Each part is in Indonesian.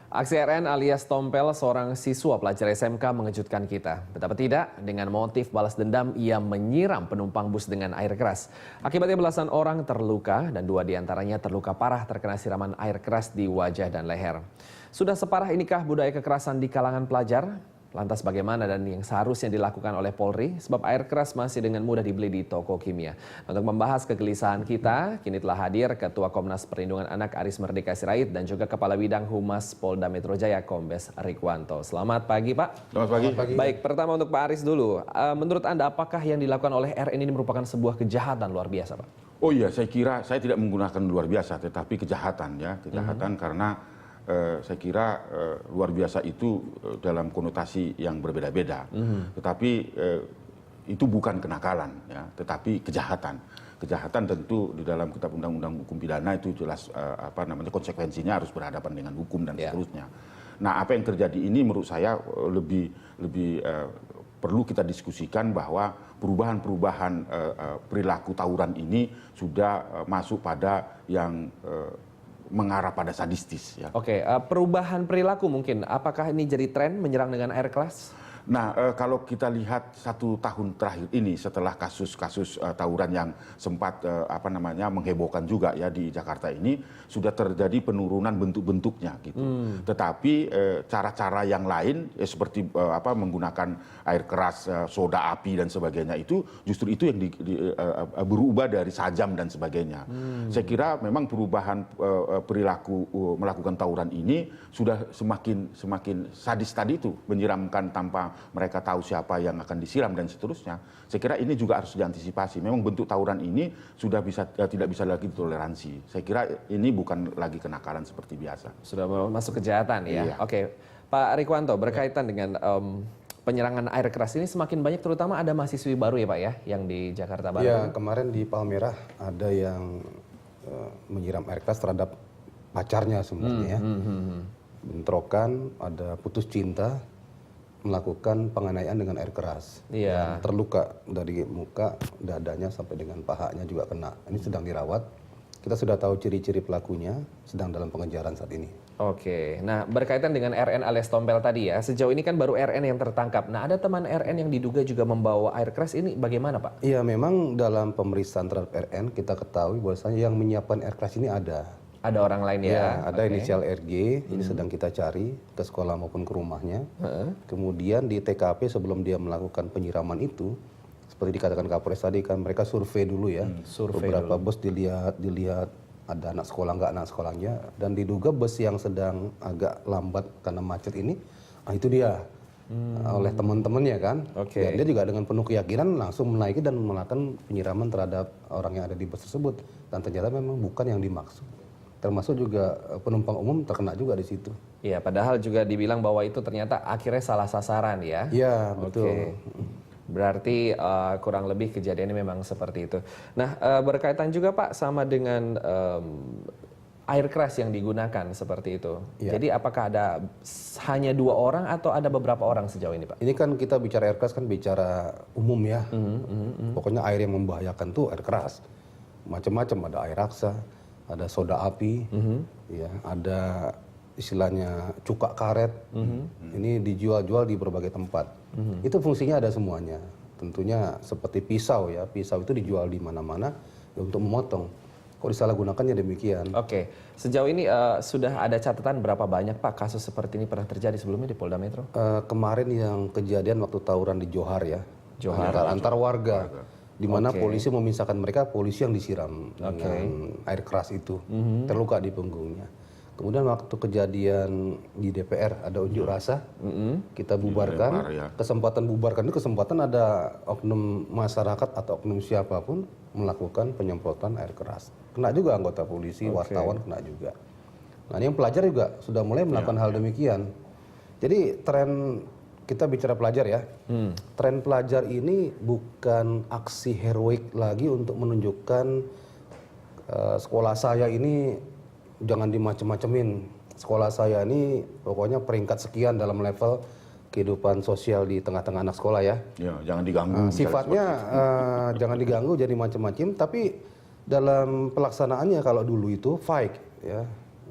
Aksi RN alias Tompel, seorang siswa pelajar SMK mengejutkan kita. Betapa tidak, dengan motif balas dendam, ia menyiram penumpang bus dengan air keras. Akibatnya belasan orang terluka dan 2 diantaranya terluka parah terkena siraman air keras di wajah dan leher. Sudah separah inikah budaya kekerasan di kalangan pelajar? Lantas bagaimana dan yang seharusnya dilakukan oleh Polri? Sebab air keras masih dengan mudah dibeli di toko kimia. Untuk membahas kegelisahan kita, kini telah hadir Ketua Komnas Perlindungan Anak Aris Merdeka Sirait dan juga Kepala Bidang Humas Polda Metro Jaya Kombes Rikwanto. Selamat pagi, Pak. Selamat pagi. Baik, pertama untuk Pak Aris dulu. Menurut Anda, apakah yang dilakukan oleh RN ini merupakan sebuah kejahatan luar biasa, Pak? Oh iya, saya kira saya tidak menggunakan luar biasa, tetapi kejahatan ya, karena saya kira luar biasa itu dalam konotasi yang berbeda-beda. Tetapi itu bukan kenakalan, ya, tetapi kejahatan. Kejahatan tentu di dalam Kitab Undang-Undang Hukum Pidana itu jelas konsekuensinya harus berhadapan dengan hukum dan seterusnya. Nah, apa yang terjadi ini menurut saya lebih perlu kita diskusikan bahwa perubahan-perubahan perilaku tawuran ini sudah masuk pada yang mengarah pada sadistis. Ya. Oke, perubahan perilaku mungkin. Apakah ini jadi tren menyerang dengan air keras? Nah, kalau kita lihat 1 tahun terakhir ini setelah kasus-kasus tawuran yang sempat menghebohkan juga ya di Jakarta ini, sudah terjadi penurunan bentuk-bentuknya gitu. Tetapi cara-cara yang lain seperti menggunakan air keras, soda api dan sebagainya itu justru itu yang berubah dari sajam dan sebagainya. Saya kira memang perubahan perilaku melakukan tawuran ini sudah semakin sadis tadi itu, menyiramkan tanpa mereka tahu siapa yang akan disiram dan seterusnya. Saya kira ini juga harus diantisipasi. Memang bentuk tawuran ini sudah tidak bisa lagi ditoleransi. Saya kira ini bukan lagi kenakalan seperti biasa. Sudah masuk kejahatan ya. Iya. Oke, Pak Rikwanto, berkaitan dengan penyerangan air keras ini semakin banyak, terutama ada mahasiswi baru ya Pak ya, yang di Jakarta Barat. Ya, kemarin di Palmerah ada yang menyiram air keras terhadap pacarnya sebenarnya ya. Bentrokan, ada putus cinta, melakukan penganiayaan dengan air keras. Iya. Dan terluka dari muka, dadanya sampai dengan pahanya juga kena. Ini sedang dirawat. Kita sudah tahu ciri-ciri pelakunya, sedang dalam pengejaran saat ini. Oke, nah berkaitan dengan RN alias Tompel tadi ya, sejauh ini kan baru RN yang tertangkap. Nah, ada teman RN yang diduga juga membawa air keras, ini bagaimana Pak? Iya, memang dalam pemeriksaan terhadap RN kita ketahui bahwasanya yang menyiapkan air keras ini ada. Ada orang lain ya? Ya, ada inisial RG, ini sedang kita cari ke sekolah maupun ke rumahnya. Kemudian di TKP sebelum dia melakukan penyiraman itu, seperti dikatakan Kapolres tadi kan mereka survei dulu ya. Beberapa bus dilihat ada anak sekolah nggak anak sekolahnya, dan diduga bus yang sedang agak lambat karena macet ini, itu dia oleh teman-temannya kan. Dan dia juga dengan penuh keyakinan langsung menaiki dan melakukan penyiraman terhadap orang yang ada di bus tersebut, dan ternyata memang bukan yang dimaksud. Termasuk juga penumpang umum terkena juga di situ. Iya, padahal juga dibilang bahwa itu ternyata akhirnya salah sasaran ya. Iya, betul. Oke. Berarti kurang lebih kejadiannya memang seperti itu. Nah, berkaitan juga Pak sama dengan air keras yang digunakan seperti itu. Ya. Jadi apakah ada hanya 2 orang atau ada beberapa orang sejauh ini Pak? Ini kan kita bicara air keras kan bicara umum ya. Pokoknya air yang membahayakan tuh air keras. Macam-macam, ada air raksa, ada soda api, ya, ada istilahnya cuka karet. Ini dijual-jual di berbagai tempat. Itu fungsinya ada semuanya. Tentunya seperti pisau ya, pisau itu dijual di mana-mana ya, untuk memotong. Kok disalahgunakannya demikian? Oke, sejauh ini sudah ada catatan berapa banyak Pak kasus seperti ini pernah terjadi sebelumnya di Polda Metro? Kemarin yang kejadian waktu tawuran di Johar ya, Johar. antar warga. Di mana polisi memisahkan mereka, polisi yang disiram dengan air keras itu, terluka di punggungnya. Kemudian waktu kejadian di DPR ada unjuk rasa, kita bubarkan. Kesempatan bubarkan itu kesempatan ada oknum masyarakat atau oknum siapapun melakukan penyemprotan air keras. Kena juga anggota polisi, wartawan kena juga. Nah, yang pelajar juga sudah mulai melakukan hal demikian. Jadi tren, kita bicara pelajar ya, tren pelajar ini bukan aksi heroik lagi untuk menunjukkan sekolah saya ini jangan dimacem-macemin. Sekolah saya ini pokoknya peringkat sekian dalam level kehidupan sosial di tengah-tengah anak sekolah ya. Ya, jangan diganggu. Sifatnya jangan diganggu, jadi macam-macam. Tapi dalam pelaksanaannya kalau dulu itu fight ya,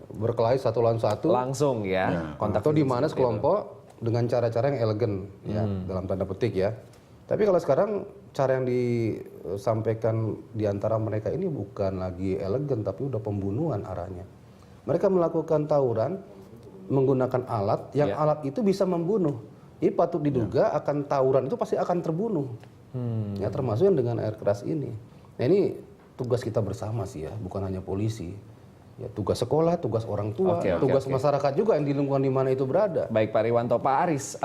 berkelahi satu lawan satu. Langsung ya, kontak Atau di fisik mana seperti itu. sekelompok dengan cara-cara yang elegan, ya dalam tanda petik ya. Tapi kalau sekarang cara yang disampaikan di antara mereka ini bukan lagi elegan, tapi udah pembunuhan arahnya. Mereka melakukan tawuran menggunakan alat yang alat itu bisa membunuh. Jadi patut diduga akan tawuran itu pasti akan terbunuh. Ya termasuk yang dengan air keras ini. Nah ini tugas kita bersama sih ya, bukan hanya polisi. Ya tugas sekolah, tugas orang tua, tugas masyarakat juga yang di lingkungan di mana itu berada. Baik Pak Riwanto, Pak Aris,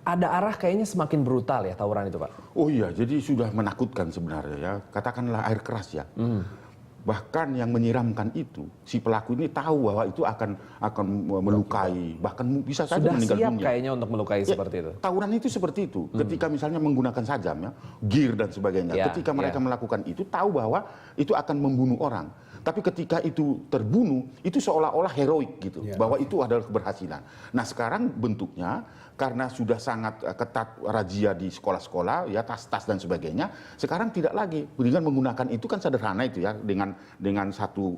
ada arah kayaknya semakin brutal ya tawuran itu Pak? Oh iya, jadi sudah menakutkan sebenarnya ya. Katakanlah air keras ya. Bahkan yang menyiramkan itu, si pelaku ini tahu bahwa itu akan melukai, bahkan bisa saja Sudah meninggal siap dunia. kayaknya untuk melukai seperti itu. Tawuran itu seperti itu. Ketika misalnya menggunakan sajam ya, gear dan sebagainya. Ketika mereka melakukan itu tahu bahwa itu akan membunuh orang. Tapi ketika itu terbunuh, itu seolah-olah heroik gitu, bahwa itu adalah keberhasilan. Nah sekarang bentuknya karena sudah sangat ketat razia di sekolah-sekolah, ya tas-tas dan sebagainya. Sekarang tidak lagi dengan menggunakan itu kan sederhana itu ya, dengan satu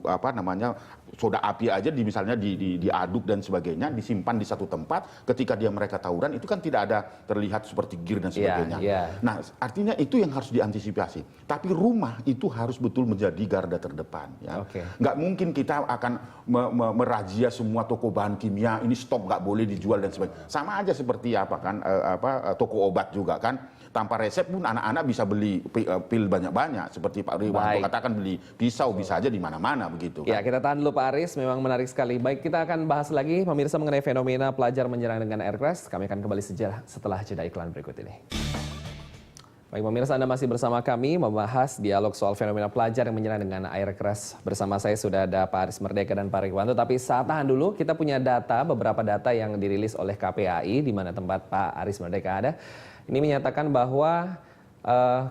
soda api aja misalnya diaduk dan sebagainya, disimpan di satu tempat. Ketika mereka tawuran itu kan tidak ada terlihat seperti gear dan sebagainya. Nah artinya itu yang harus diantisipasi. Tapi rumah itu harus betul menjadi garda terdepan. Ya. Nggak mungkin kita akan merazia semua toko bahan kimia, ini stop nggak boleh dijual dan sebagainya. Sama aja seperti toko obat juga kan, tanpa resep pun anak-anak bisa beli pil banyak-banyak seperti Pak Riwanto katakan, beli pisau bisa aja di mana-mana begitu kan? Ya kita tahan dulu Pak Aris, memang menarik sekali. Baik, kita akan bahas lagi pemirsa mengenai fenomena pelajar menyerang dengan air keras. Kami akan kembali setelah jeda iklan berikut ini. Baik pemirsa, Anda masih bersama kami membahas dialog soal fenomena pelajar yang menyerang dengan air keras. Bersama saya sudah ada Pak Aris Merdeka dan Pak Riwanto. Tapi saat tahan dulu, kita punya beberapa data yang dirilis oleh KPAI, di mana tempat Pak Aris Merdeka ada. Ini menyatakan bahwa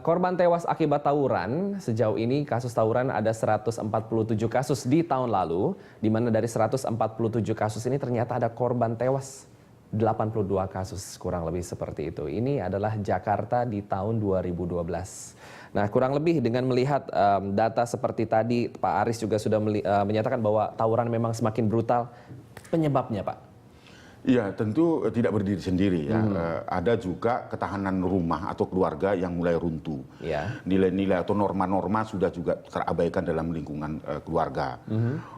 korban tewas akibat tawuran, sejauh ini kasus tawuran ada 147 kasus di tahun lalu, di mana dari 147 kasus ini ternyata ada korban tewas 82 kasus, kurang lebih seperti itu. Ini adalah Jakarta di tahun 2012. Nah, kurang lebih dengan melihat data seperti tadi, Pak Aris juga sudah menyatakan bahwa tawuran memang semakin brutal. Penyebabnya, Pak? Iya, tentu tidak berdiri sendiri ya. Ada juga ketahanan rumah atau keluarga yang mulai runtuh. Nilai-nilai atau norma-norma sudah juga terabaikan dalam lingkungan keluarga.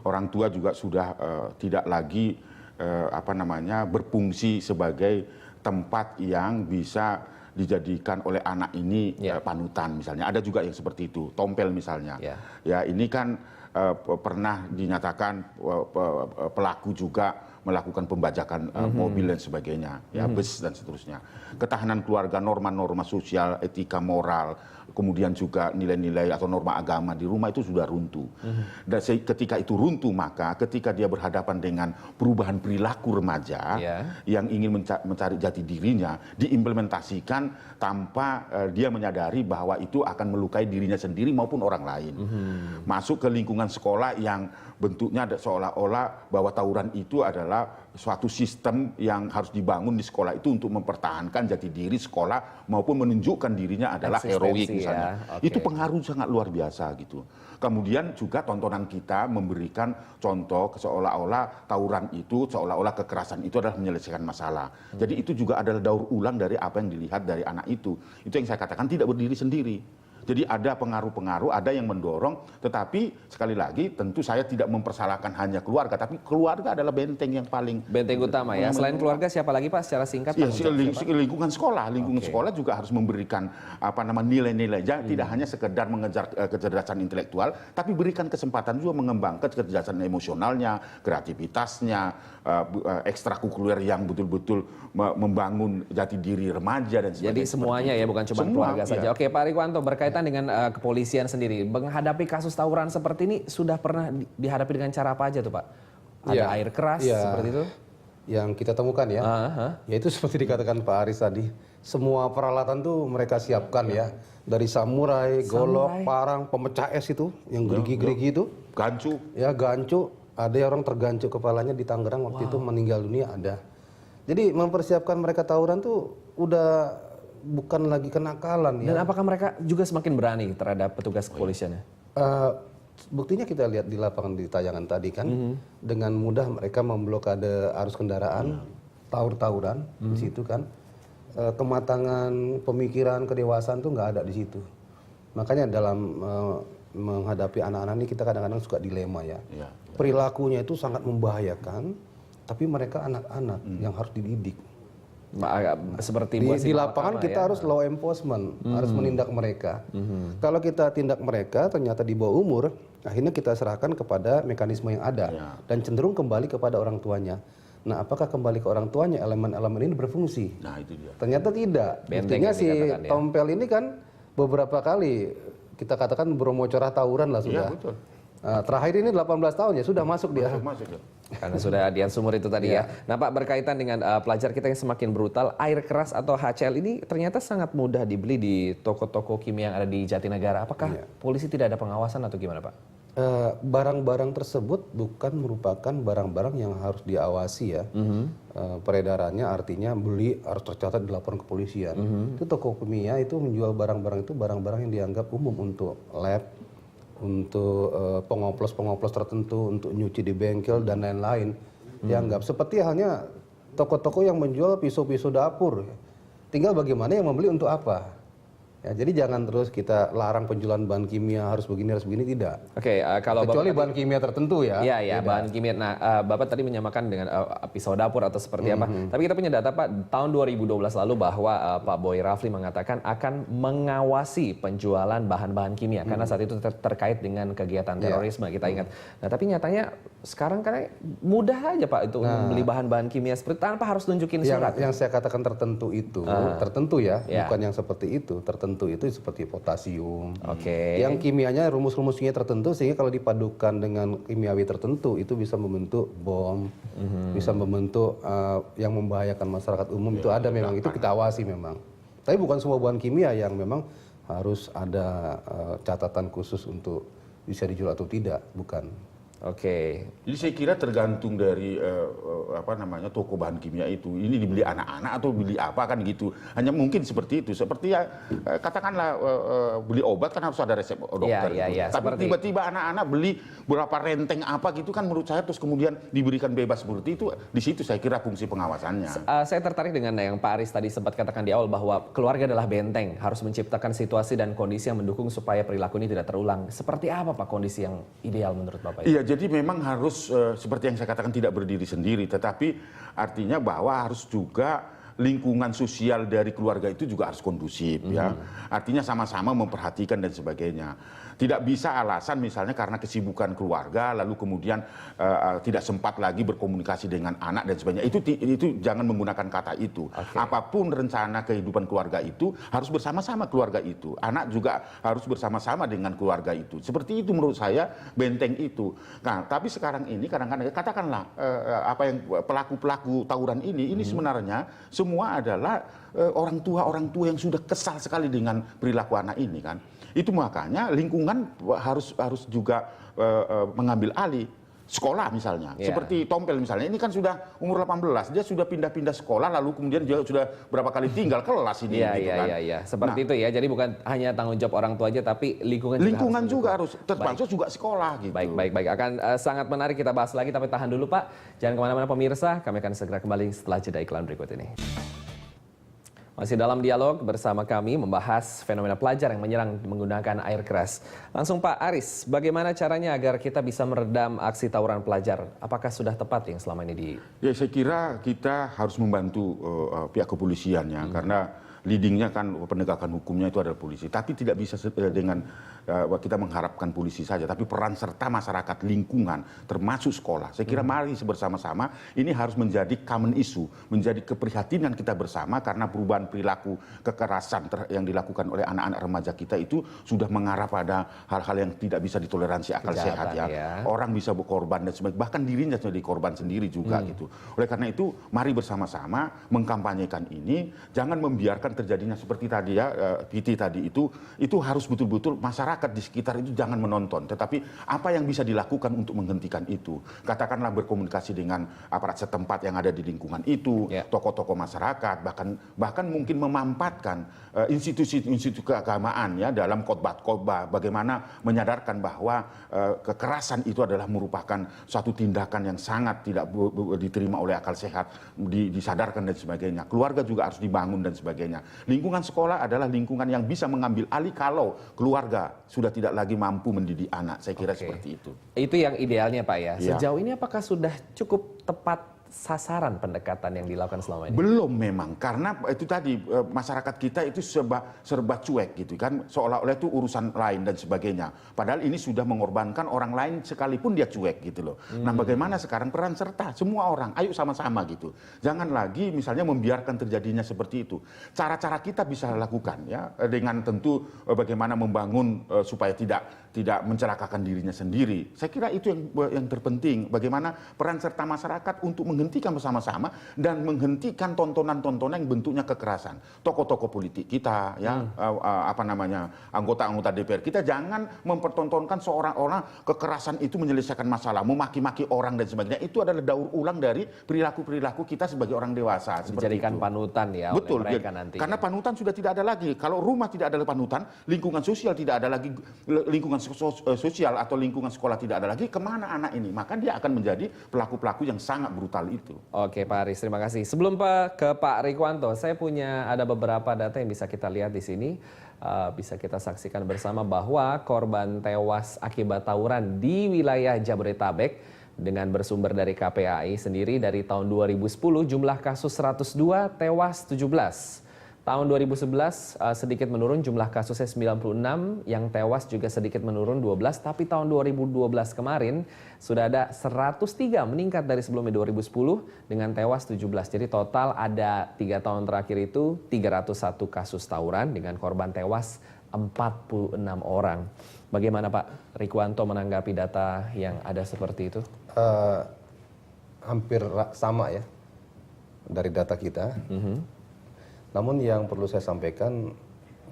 Orang tua juga sudah tidak lagi berfungsi sebagai tempat yang bisa dijadikan oleh anak ini panutan misalnya. Ada juga yang seperti itu, tompel misalnya. Ya ini kan pernah dinyatakan pelaku juga melakukan pembajakan mobil dan sebagainya, ya bus dan seterusnya. Ketahanan keluarga, norma-norma sosial, etika moral, kemudian juga nilai-nilai atau norma agama di rumah itu sudah runtuh. Dan ketika itu runtuh, maka ketika dia berhadapan dengan perubahan perilaku remaja yang ingin mencari jati dirinya, diimplementasikan tanpa dia menyadari bahwa itu akan melukai dirinya sendiri maupun orang lain. Masuk ke lingkungan sekolah yang bentuknya seolah-olah bahwa tawuran itu adalah suatu sistem yang harus dibangun di sekolah itu untuk mempertahankan jati diri sekolah maupun menunjukkan dirinya adalah heroik misalnya. Itu pengaruh sangat luar biasa gitu. Kemudian juga tontonan kita memberikan contoh seolah-olah tawuran itu, seolah-olah kekerasan itu adalah menyelesaikan masalah. Jadi itu juga adalah daur ulang dari apa yang dilihat dari anak itu. Itu yang saya katakan tidak berdiri sendiri. Jadi ada pengaruh-pengaruh, ada yang mendorong, tetapi sekali lagi tentu saya tidak mempersalahkan hanya keluarga, tapi keluarga adalah benteng yang paling... Benteng utama ya, selain keluarga siapa lagi Pak secara singkat? Ya, lingkungan sekolah, sekolah juga harus memberikan nilai-nilai, tidak hanya sekedar mengejar kecerdasan intelektual, tapi berikan kesempatan juga mengembangkan kecerdasan emosionalnya, kreativitasnya, ekstrakurikuler yang betul-betul membangun jati diri remaja dan sebagainya. Jadi semuanya ya, bukan cuma keluarga saja. Oke Pak Riwanto, berkaitan dengan kepolisian sendiri, menghadapi kasus tawuran seperti ini sudah pernah dihadapi dengan cara apa aja tuh Pak? Ada air keras seperti itu? Yang kita temukan ya, yaitu seperti dikatakan Pak Aris tadi, semua peralatan tuh mereka siapkan ya, dari samurai, golok, parang, pemecah es itu, yang gerigi-gerigi itu, gancu, ada yang orang tergancu kepalanya di Tangerang waktu itu meninggal dunia ada. Jadi mempersiapkan mereka tawuran tuh udah bukan lagi kenakalan ya. Dan apakah mereka juga semakin berani terhadap petugas kepolisiannya? buktinya kita lihat di lapangan di tayangan tadi kan, dengan mudah mereka memblokade arus kendaraan, tawuran di situ kan. Kematangan pemikiran, kedewasaan tuh nggak ada di situ. Makanya dalam menghadapi anak-anak ini kita kadang-kadang suka dilema ya. Perilakunya itu sangat membahayakan, tapi mereka anak-anak yang harus dididik. Seperti Di lapangan kita harus law enforcement, harus menindak mereka. Kalau kita tindak mereka ternyata di bawah umur, akhirnya kita serahkan kepada mekanisme yang ada dan cenderung kembali kepada orang tuanya. Nah, apakah kembali ke orang tuanya elemen-elemen ini berfungsi? Nah, itu dia. Ternyata tidak. Benteng Buktinya yang si dikatakan, ya. Tompel ini kan beberapa kali kita katakan bermocorah tawuran lah sudah. Iya, betul. Terakhir ini 18 tahun ya sudah masuk dia. Masuk ya. Karena sudah Dian Sumur itu tadi ya. Nah Pak, berkaitan dengan pelajar kita yang semakin brutal, air keras atau HCl ini ternyata sangat mudah dibeli di toko-toko kimia yang ada di Jatinegara. Apakah polisi tidak ada pengawasan atau gimana Pak? Barang-barang tersebut bukan merupakan barang-barang yang harus diawasi ya. Peredarannya artinya beli harus tercatat di laporan kepolisian. Itu toko kimia itu menjual barang-barang itu barang-barang yang dianggap umum untuk lab, untuk pengoplos-pengoplos tertentu, untuk nyuci di bengkel dan lain-lain. Dianggap seperti halnya toko-toko yang menjual pisau-pisau dapur. Tinggal bagaimana yang membeli untuk apa. Ya, jadi jangan terus kita larang penjualan bahan kimia harus begini tidak. Oke, kalau Kecuali Bapak bahan kimia tertentu ya. Iya, bahan kimia. Nah, Bapak tadi menyamakan dengan pisau dapur atau seperti apa. Tapi kita punya data Pak, tahun 2012 lalu bahwa Pak Boy Rafli mengatakan akan mengawasi penjualan bahan-bahan kimia. Karena saat itu terkait dengan kegiatan terorisme, kita ingat. Nah, tapi nyatanya sekarang kan mudah aja Pak itu membeli bahan-bahan kimia seperti tanpa harus nunjukin surat. Yang saya katakan tertentu itu, tertentu ya, Ya. bukan yang seperti itu. Tertentu itu seperti potasium. Oke. Yang kimianya rumus-rumus kimia tertentu sehingga kalau dipadukan dengan kimiawi tertentu itu bisa membentuk bom, bisa membentuk yang membahayakan masyarakat umum. Itu ada memang, itu kita awasi memang. Tapi bukan semua bahan kimia yang memang harus ada catatan khusus untuk bisa dijual atau tidak, bukan. Oke. Jadi saya kira tergantung dari toko bahan kimia itu. Ini dibeli anak-anak atau beli apa kan gitu. Hanya mungkin seperti itu. Seperti ya katakanlah beli obat kan harus ada resep dokter. Iya, Tapi tiba-tiba anak-anak beli berapa renteng apa gitu kan menurut saya terus kemudian diberikan bebas seperti itu. Di situ saya kira fungsi pengawasannya. Saya tertarik dengan yang Pak Aris tadi sempat katakan di awal bahwa keluarga adalah benteng, harus menciptakan situasi dan kondisi yang mendukung supaya perilaku ini tidak terulang. Seperti apa Pak kondisi yang ideal menurut Bapak? Iya, jadi memang harus seperti yang saya katakan tidak berdiri sendiri, tetapi artinya bahwa harus juga lingkungan sosial dari keluarga itu juga harus kondusif ya. Artinya sama-sama memperhatikan dan sebagainya. Tidak bisa alasan misalnya karena kesibukan keluarga lalu kemudian tidak sempat lagi berkomunikasi dengan anak dan sebagainya. Itu jangan menggunakan kata itu. Apapun rencana kehidupan keluarga itu harus bersama-sama keluarga itu. Anak juga harus bersama-sama dengan keluarga itu. Seperti itu menurut saya benteng itu. Nah, tapi sekarang ini kadang-kadang katakanlah apa yang pelaku-pelaku tawuran ini sebenarnya semua adalah orang tua yang sudah kesal sekali dengan perilaku anak ini kan. Itu makanya lingkungan harus juga mengambil alih. Sekolah misalnya, seperti Tompel misalnya, ini kan sudah umur 18, dia sudah pindah-pindah sekolah, lalu kemudian dia sudah berapa kali tinggal kelas ini. Iya. Seperti itu ya, jadi bukan hanya tanggung jawab orang tua aja, tapi lingkungan juga harus, termasuk juga sekolah gitu. Baik. Akan sangat menarik kita bahas lagi, tapi tahan dulu Pak. Jangan kemana-mana pemirsa, kami akan segera kembali setelah jeda iklan berikut ini. Masih dalam dialog bersama kami membahas fenomena pelajar yang menyerang menggunakan air keras. Langsung Pak Aris, bagaimana caranya agar kita bisa meredam aksi tawuran pelajar? Apakah sudah tepat yang selama ini di... Ya saya kira kita harus membantu pihak kepolisian ya, karena leadingnya kan penegakan hukumnya itu adalah polisi. Tapi tidak bisa dengan kita mengharapkan polisi saja, tapi peran serta masyarakat lingkungan, termasuk sekolah. Saya kira mari bersama-sama ini harus menjadi common issue, menjadi keprihatinan kita bersama karena perubahan perilaku kekerasan yang dilakukan oleh anak-anak remaja kita itu sudah mengarah pada hal-hal yang tidak bisa ditoleransi akal sehat ya. Orang bisa berkorban dan sebagainya, bahkan dirinya jadi korban sendiri juga gitu. Oleh karena itu mari bersama-sama mengkampanyekan ini, jangan membiarkan terjadinya seperti tadi ya, PT tadi itu harus betul-betul masyarakat di sekitar itu jangan menonton, tetapi apa yang bisa dilakukan untuk menghentikan itu. Katakanlah berkomunikasi dengan aparat setempat yang ada di lingkungan itu, tokoh-tokoh masyarakat, bahkan mungkin memampatkan institusi-institusi keagamaan ya dalam khotbah-khotbah, bagaimana menyadarkan bahwa kekerasan itu adalah merupakan suatu tindakan yang sangat tidak diterima oleh akal sehat, disadarkan dan sebagainya. Keluarga juga harus dibangun dan sebagainya. Lingkungan sekolah adalah lingkungan yang bisa mengambil alih kalau keluarga sudah tidak lagi mampu mendidik anak. Saya kira seperti itu. Itu yang idealnya Pak ya. Sejauh ini apakah sudah cukup tepat sasaran pendekatan yang dilakukan selama ini? Belum memang, karena itu tadi masyarakat kita itu serba cuek gitu kan, seolah-olah itu urusan lain dan sebagainya. Padahal ini sudah mengorbankan orang lain sekalipun dia cuek gitu loh. Nah bagaimana sekarang peran serta semua orang, ayo sama-sama gitu. Jangan lagi misalnya membiarkan terjadinya seperti itu. Cara-cara kita bisa lakukan ya, dengan tentu bagaimana membangun supaya tidak mencelakakan dirinya sendiri. Saya kira itu yang terpenting, bagaimana peran serta masyarakat untuk menghentikan bersama-sama dan menghentikan tontonan-tontonan yang bentuknya kekerasan. Tokoh-tokoh politik kita, ya, anggota-anggota DPR kita jangan mempertontonkan seorang orang kekerasan itu menyelesaikan masalah, memaki-maki orang dan sebagainya. Itu adalah daur ulang dari perilaku-perilaku kita sebagai orang dewasa. Dijadikan panutan ya. Betul, oleh mereka nanti. Karena panutan sudah tidak ada lagi. Kalau rumah tidak ada panutan, lingkungan sosial tidak ada lagi, lingkungan sosial atau lingkungan sekolah tidak ada lagi, kemana anak ini? Maka dia akan menjadi pelaku-pelaku yang sangat brutal itu. Oke Pak Aris, terima kasih. Sebelum ke Pak Rikwanto, saya punya ada beberapa data yang bisa kita lihat di sini. Bisa kita saksikan bersama bahwa korban tewas akibat tawuran di wilayah Jabodetabek dengan bersumber dari KPAI sendiri dari tahun 2010 jumlah kasus 102, tewas 17. Tahun 2011 sedikit menurun, jumlah kasusnya 96, yang tewas juga sedikit menurun 12, tapi tahun 2012 kemarin sudah ada 103, meningkat dari sebelumnya 2010 dengan tewas 17. Jadi total ada 3 tahun terakhir itu 301 kasus tawuran dengan korban tewas 46 orang. Bagaimana Pak Rikwanto menanggapi data yang ada seperti itu? Hampir sama ya dari data kita. Namun yang perlu saya sampaikan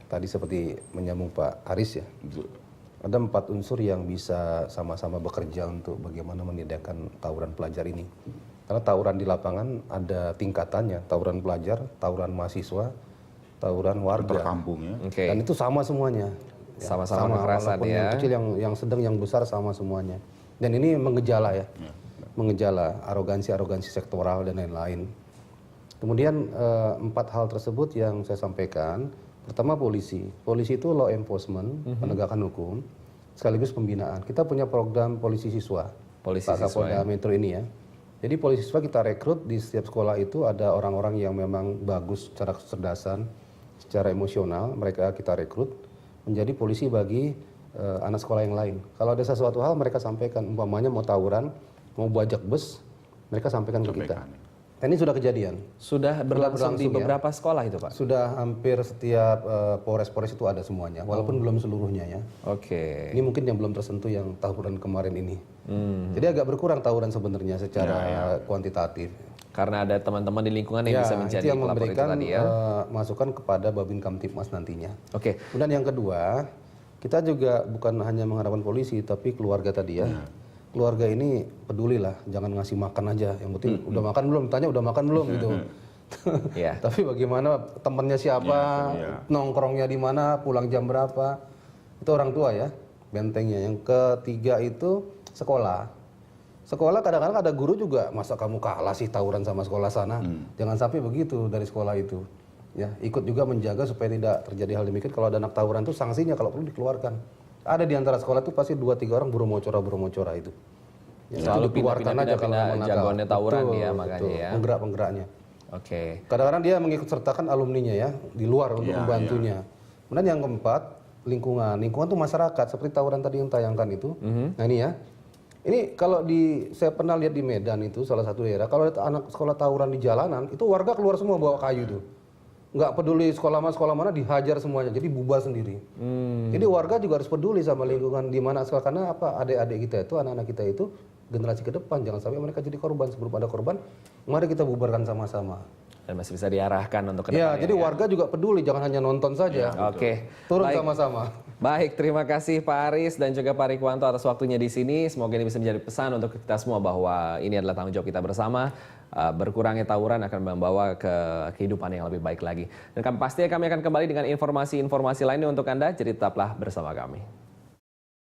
tadi seperti menyambung Pak Aris ya, ada 4 unsur yang bisa sama-sama bekerja untuk bagaimana menindakan tawuran pelajar ini. Karena tawuran di lapangan ada tingkatannya, tawuran pelajar, tawuran mahasiswa, tawuran warga. Terkampung ya. Dan itu sama semuanya. Sama-sama kekerasan ya. Yang kecil, yang sedang, yang besar sama semuanya. Dan ini mengejala ya, mengejala arogansi sektoral dan lain-lain. Kemudian 4 hal tersebut yang saya sampaikan, pertama polisi itu law enforcement, penegakan hukum, sekaligus pembinaan. Kita punya program polisi siswa, Pak Kapolda Metro ini ya. Jadi polisi siswa kita rekrut di setiap sekolah itu ada orang-orang yang memang bagus secara kecerdasan, secara emosional, mereka kita rekrut menjadi polisi bagi anak sekolah yang lain. Kalau ada sesuatu hal mereka sampaikan, umpamanya mau tawuran, mau bajak bus, mereka sampaikan ke kita. Dan ini sudah kejadian. Sudah berlangsung di beberapa sekolah itu Pak? Sudah hampir setiap Polres itu ada semuanya, walaupun belum seluruhnya ya. Oke. Ini mungkin yang belum tersentuh yang tawuran kemarin ini. Jadi agak berkurang tawuran sebenarnya secara kuantitatif. Karena ada teman-teman di lingkungan yang bisa menjadi itu yang pelapor memberikan itu tadi ya. masukan kepada Babin Kamtipmas nantinya. Oke. Kemudian yang kedua, kita juga bukan hanya mengharapkan polisi, tapi keluarga tadi ya. Keluarga ini pedulilah, jangan ngasih makan aja. Yang penting udah makan belum, tanya udah makan belum gitu. Tapi bagaimana temannya siapa, nongkrongnya di mana, pulang jam berapa, itu orang tua ya bentengnya. Yang ketiga itu sekolah. Sekolah kadang-kadang ada guru juga, masa kamu kalah sih tawuran sama sekolah sana. Jangan sampai begitu dari sekolah itu. Ya, ikut juga menjaga supaya tidak terjadi hal demikian. Kalau ada anak tawuran itu sanksinya kalau perlu dikeluarkan. Ada di antara sekolah itu pasti 2-3 orang burung-mocora itu. Ya, selalu dikeluarkan aja kalau memang jagoannya tawuran betul, ya makanya betul. ya. Penggerak-penggeraknya. Oke. Kadang-kadang dia mengikut sertakan alumninya ya di luar untuk membantunya. Kemudian yang keempat, lingkungan. Lingkungan itu masyarakat seperti tawuran tadi yang tayangkan itu. Nah ini ya. Ini kalau saya pernah lihat di Medan itu salah satu daerah, kalau ada anak sekolah tawuran di jalanan, itu warga keluar semua bawa kayu tuh. Nggak peduli sekolah mana dihajar semuanya, jadi bubar sendiri. Jadi warga juga harus peduli sama lingkungan di mana sekolah, karena apa, adik-adik kita itu, anak-anak kita itu generasi ke depan, jangan sampai mereka jadi korban. Sebelum ada korban, mari kita bubarkan sama-sama. Dan masih bisa diarahkan untuk ke Ya, depannya. jadi warga juga peduli, jangan hanya nonton saja. Oke. Turun Baik. sama-sama. Baik, terima kasih Pak Aris dan juga Pak Rikwanto atas waktunya di sini. Semoga ini bisa menjadi pesan untuk kita semua bahwa ini adalah tanggung jawab kita bersama. Berkurangnya tawuran akan membawa ke kehidupan yang lebih baik lagi. Dan pastinya kami akan kembali dengan informasi-informasi lainnya untuk Anda, jadi tetaplah bersama kami.